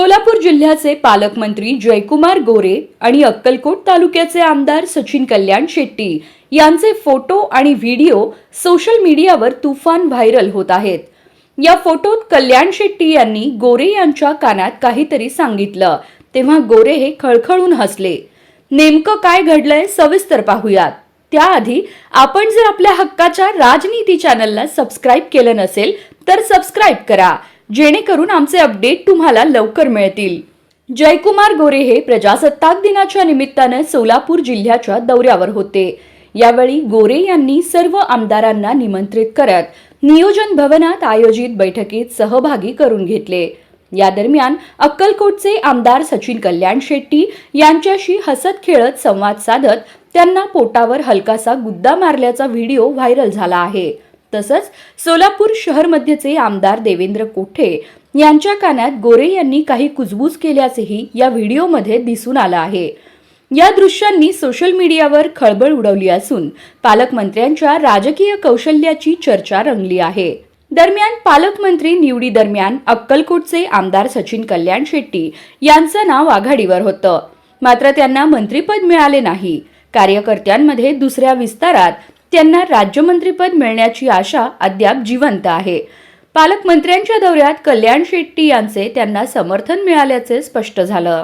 सोलापूर जिल्ह्याचे पालकमंत्री जयकुमार गोरे आणि अक्कलकोट तालुक्याचे आमदार सचिन कल्याण शेट्टी यांचे फोटो आणि व्हिडिओ सोशल मीडियावर तुफान व्हायरल होत आहेत। या फोटोत कल्याण शेट्टी यांनी गोरे यांच्या कानात काहीतरी सांगितलं तेव्हा गोरे हे खळखळून हसले। नेमकं काय घडलंय सविस्तर पाहूयात। त्याआधी आपण जर आपल्या हक्काच्या राजनीती चॅनलला सबस्क्राइब केलं नसेल तर सबस्क्राइब करा, जेणेकरून आमचे अपडेट तुम्हाला लवकर मिळतील। जयकुमार गोरे हे प्रजासत्ताक दिनाच्या निमित्ताने सोलापूर जिल्ह्याच्या दौऱ्यावर होते। यावेळी गोरे यांनी सर्व आमदारांना निमंत्रित करत नियोजन भवनात आयोजित बैठकीत सहभागी करून घेतले। या दरम्यान अक्कलकोटचे आमदार सचिन कल्याण शेट्टी यांच्याशी हसत खेळत संवाद साधत त्यांना पोटावर हलकासा गुद्दा मारल्याचा व्हिडिओ व्हायरल झाला आहे। तसंच सोलापूर शहरमध्येचे आमदार देवेंद्र कोठे यांच्या कानात गोरे यांनी काही कुजबूज केल्याचेही या व्हिडिओमध्ये दिसून आलं आहे। या दृश्यांनी सोशल मीडियावर खळबळ उडवली असून पालकमंत्र्यांच्या राजकीय कौशल्याची चर्चा रंगली आहे। दरम्यान पालकमंत्री निवडी दरम्यान अक्कलकोटचे आमदार सचिन कल्याण शेट्टी यांचं नाव आघाडीवर होतं, मात्र त्यांना मंत्रिपद मिळाले नाही। कार्यकर्त्यांमध्ये दुसऱ्या विस्तारात त्यांना राज्यमंत्रीपद मिळण्याची आशा अद्याप जिवंत आहे। पालकमंत्र्यांच्या दौऱ्यात कल्याण शेट्टी यांचे त्यांना समर्थन मिळाल्याचे स्पष्ट झालं।